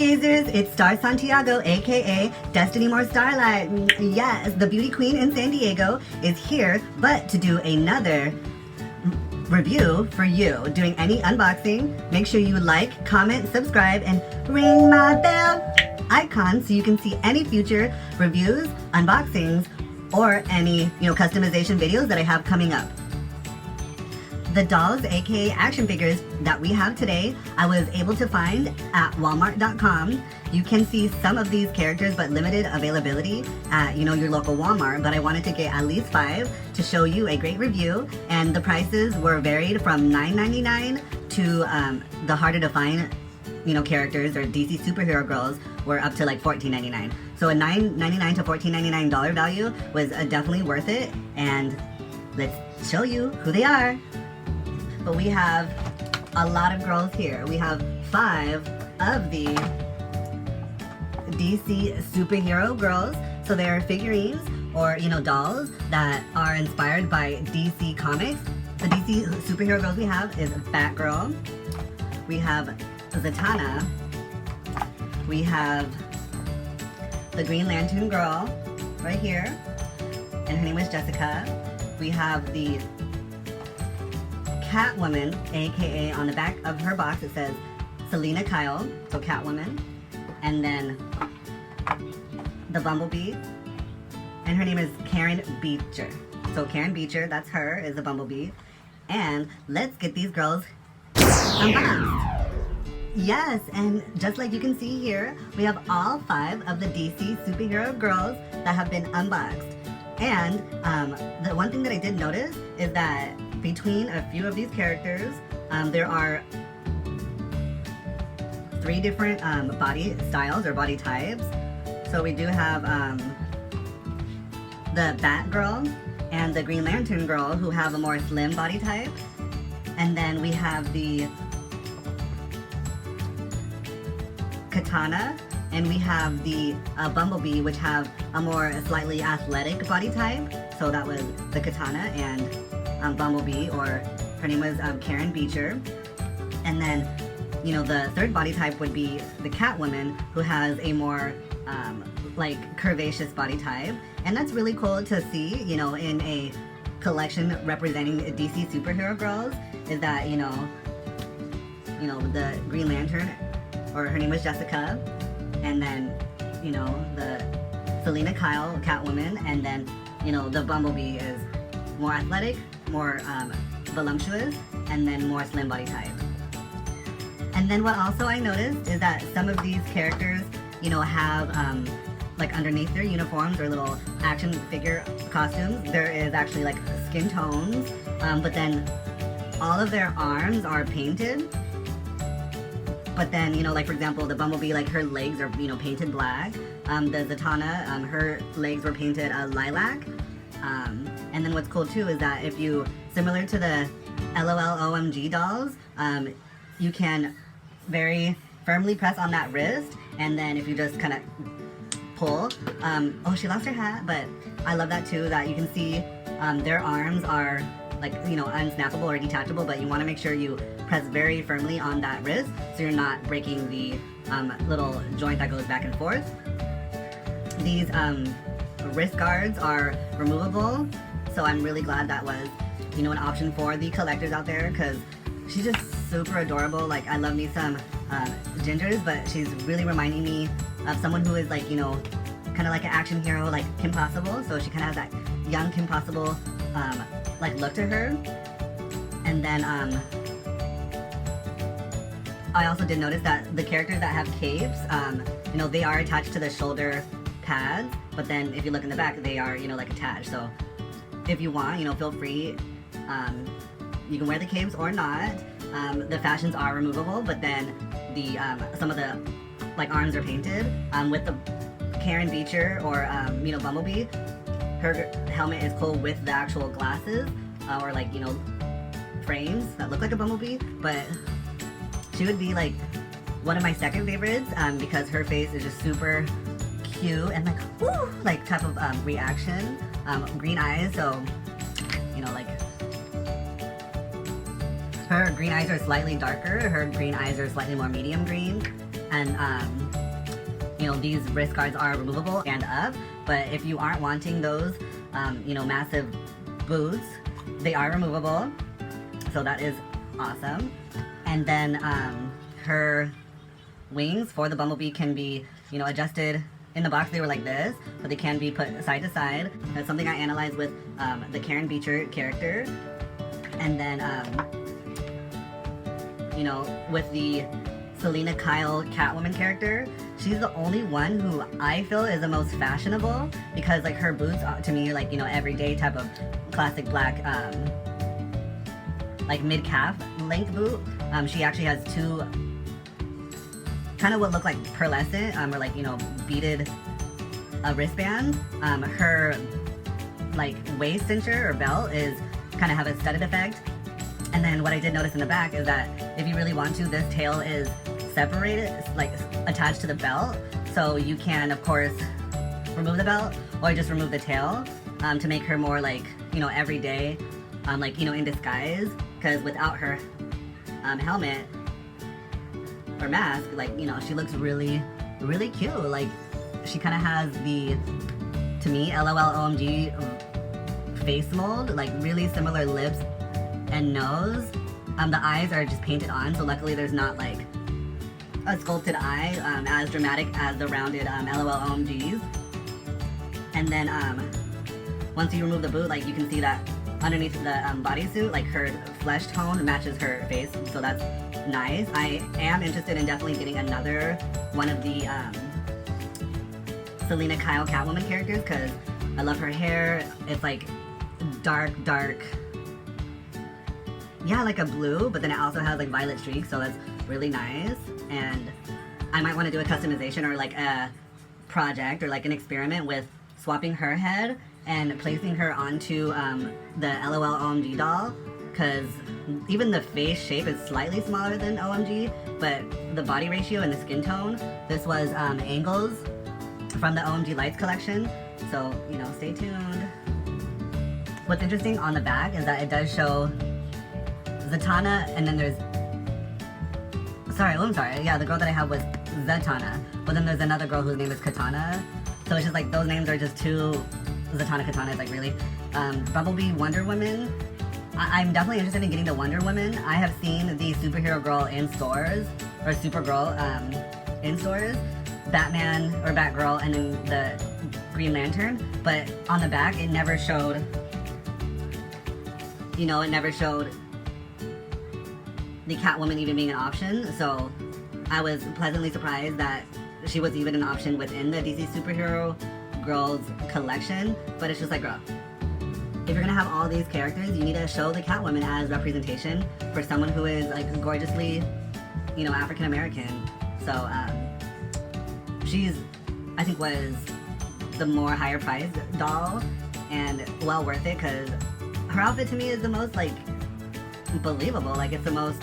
Stargazers, it's Star Santiago, aka Destiny More Starlight. Yes, the beauty queen in San Diego is here, but to do another review for you. Doing any unboxing, make sure you like, comment, subscribe, and ring my bell icon so you can see any future reviews, unboxings, or any customization videos that I have coming up. The dolls, aka action figures that we have today, I was able to find at walmart.com. You can see some of these characters, but limited availability at your local Walmart, but I wanted to get at least 5 to show you a great review, and the prices were varied from $9.99 to the harder to find characters or DC superhero girls were up to like $14.99. So a $9.99 to $14.99 dollar value was definitely worth it, and let's show you who they are. But we have a lot of girls here. We have 5 of the DC superhero girls. So they're figurines or dolls that are inspired by DC comics. The DC superhero girls we have is Batgirl. We have Zatanna. We have the Green Lantern girl right here, and her name is Jessica. We have the Catwoman, aka on the back of her box it says Selena Kyle, so Catwoman. And then the Bumblebee, and her name is Karen Beecher. So Karen Beecher, that's her, is the Bumblebee. And let's get these girls unboxed. Yes, and just like you can see here, we have all 5 of the DC superhero girls that have been unboxed. And the one thing that I did notice is that between a few of these characters, there are 3 different body styles or body types. So we do have the Batgirl and the Green Lantern girl, who have a more slim body type. And then we have the Katana, and we have the Bumblebee, which have a more slightly athletic body type. So that was the Katana and Bumblebee, or her name was Karen Beecher. And then the third body type would be the Catwoman, who has a more like curvaceous body type. And that's really cool to see in a collection representing DC superhero girls, is that the Green Lantern, or her name was Jessica, and then the Selena Kyle, Catwoman, and then the Bumblebee is more athletic, more voluptuous, and then more slim body type. And then what also I noticed is that some of these characters have like underneath their uniforms or little action figure costumes, there is actually like skin tones, but then all of their arms are painted. But then, like for example, the Bumblebee, like her legs are, painted black. The Zatanna, her legs were painted lilac. And then what's cool too is that if you, similar to the LOL OMG dolls, you can very firmly press on that wrist, and then if you just kind of pull, oh, she lost her hat, but I love that too, that you can see their arms are like, unsnappable or detachable, but you want to make sure you press very firmly on that wrist so you're not breaking the little joint that goes back and forth. These wrist guards are removable, so I'm really glad that was, an option for the collectors out there, because she's just super adorable. Like, I love me some gingers, but she's really reminding me of someone who is like, kind of like an action hero, like Kim Possible. So she kind of has that young Kim Possible like look to her. And then I also did notice that the characters that have capes, they are attached to the shoulder pads, but then if you look in the back, they are, like attached. So if you want, feel free. You can wear the capes or not. The fashions are removable, but then the some of the like arms are painted. With the Karen Beecher or Bumblebee, her helmet is cool with the actual glasses or like frames that look like a bumblebee, but she would be like one of my second favorites because her face is just super cute and like woo, like type of reaction. Green eyes, so like her green eyes are slightly darker. Her green eyes are slightly more medium green, and you know, these wrist guards are removable and up, but if you aren't wanting those, you know, massive boots, they are removable, so that is awesome. And then her wings for the bumblebee can be, you know, adjusted. In the box they were like this, but they can be put side to side. That's something I analyzed with the Karen Beecher character. And then, you know, with the Selena Kyle Catwoman character, she's the only one who I feel is the most fashionable, because like her boots to me are like, you know, everyday type of classic black like mid-calf length boot. She actually has two kind of what look like pearlescent or like, you know, beaded wristbands. Her like waist cincher or belt is kind of have a studded effect. And then what I did notice in the back is that if you really want to, this tail is separated, like attached to the belt. So you can, of course, remove the belt or just remove the tail to make her more like, you know, everyday, like, you know, in disguise. Because without her helmet or mask, like, you know, she looks really, really cute. Like, she kind of has the, to me, LOL OMG face mold, like really similar lips and nose. The eyes are just painted on, so luckily there's not like a sculpted eye as dramatic as the rounded LOL OMGs. And then once you remove the boot, like you can see that underneath the bodysuit, like her flesh tone matches her face, so that's nice. I am interested in definitely getting another one of the Selena Kyle Catwoman characters, because I love her hair. It's like dark, yeah, like a blue, but then it also has like violet streaks, so that's really nice. And I might want to do a customization or like a project or like an experiment with swapping her head and placing her onto the LOL OMG doll, because even the face shape is slightly smaller than OMG, but the body ratio and the skin tone, this was angles from the OMG Lights collection, so, you know, stay tuned. What's interesting on the back is that it does show Zatanna, and then there's, yeah, the girl that I have was Zatanna, but then there's another girl whose name is Katana, so it's just like, those names are just too, Zatanna, Katana is like really, Bumblebee, Wonder Woman, I'm definitely interested in getting the Wonder Woman. I have seen the Superhero Girl in stores, or Supergirl in stores, Batman or Batgirl, and then the Green Lantern, but on the back it never showed, you know, it never showed the Catwoman even being an option, so I was pleasantly surprised that she was even an option within the DC Superhero Girls collection. But it's just like, girl, if you're gonna have all these characters, you need to show the Catwoman as representation for someone who is like gorgeously, you know, African American. So she's, I think, was the more higher priced doll, and well worth it, because her outfit to me is the most like believable. Like, it's the most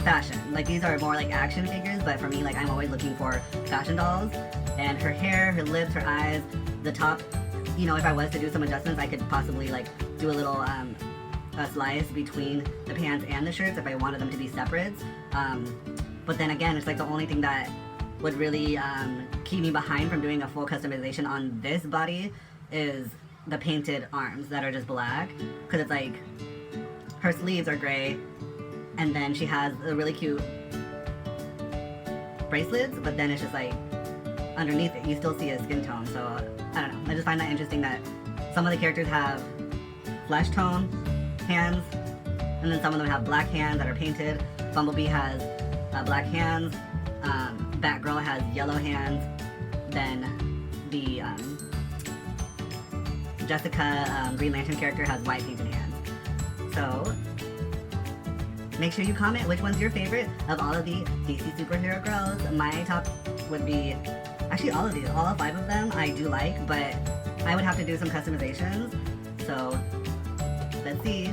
fashion. Like, these are more like action figures, but for me, like, I'm always looking for fashion dolls. And her hair, her lips, her eyes, the top, you know, if I was to do some adjustments, I could possibly like do a little a slice between the pants and the shirts if I wanted them to be separate. But then again, it's like the only thing that would really keep me behind from doing a full customization on this body is the painted arms that are just black, because it's like her sleeves are gray, and then she has a really cute bracelets, but then it's just like underneath it you still see a skin tone. So I don't know, I just find that interesting that some of the characters have flesh tone hands, and then some of them have black hands that are painted. Bumblebee has black hands, Batgirl has yellow hands, then the Jessica Green Lantern character has white painted hands. So make sure you comment which one's your favorite of all of the DC superhero girls. My top would be actually all of these. All 5 of them I do like, but I would have to do some customizations. So let's see.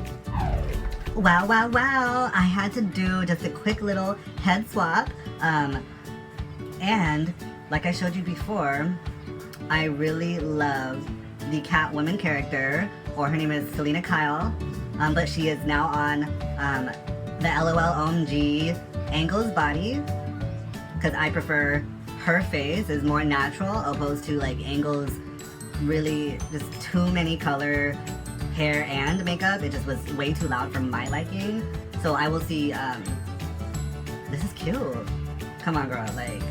Wow, wow, wow. I had to do just a quick little head swap. And like I showed you before, I really love the Catwoman character, or her name is Selena Kyle, but she is now on the LOL OMG Angles body, because I prefer her face is more natural opposed to like Angle's really just too many color hair and makeup. It just was way too loud for my liking. So I will see, this is cute. Come on, girl, like,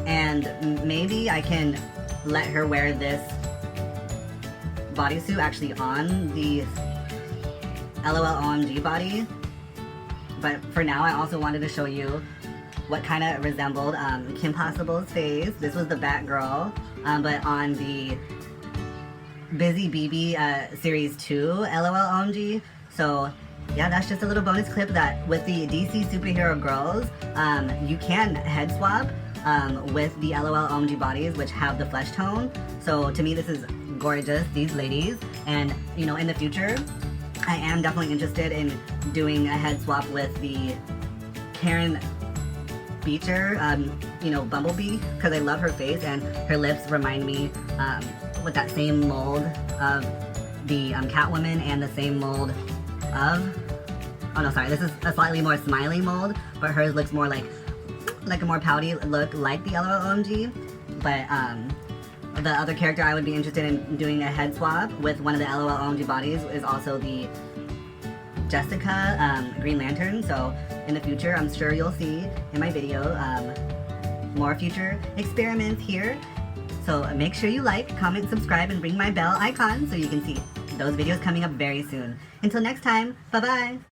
and maybe I can let her wear this bodysuit actually on the LOL OMG body. But for now, I also wanted to show you what kind of resembled Kim Possible's face. This was the Batgirl, but on the Busy BB Series 2 LOL OMG. So yeah, that's just a little bonus clip that with the DC superhero girls, you can head swap with the LOL OMG bodies, which have the flesh tone. So to me, this is gorgeous, these ladies. And you know, in the future, I am definitely interested in doing a head swap with the Karen Beecher, you know, Bumblebee, because I love her face and her lips remind me with that same mold of the Catwoman and the same mold of, oh no, sorry, this is a slightly more smiley mold, but hers looks more like a more pouty look like the LOL OMG. But the other character I would be interested in doing a head swap with one of the LOL OMG bodies is also the Jessica Green Lantern. So in the future, I'm sure you'll see in my video more future experiments here. So make sure you like, comment, subscribe, and ring my bell icon so you can see those videos coming up very soon. Until next time, bye-bye!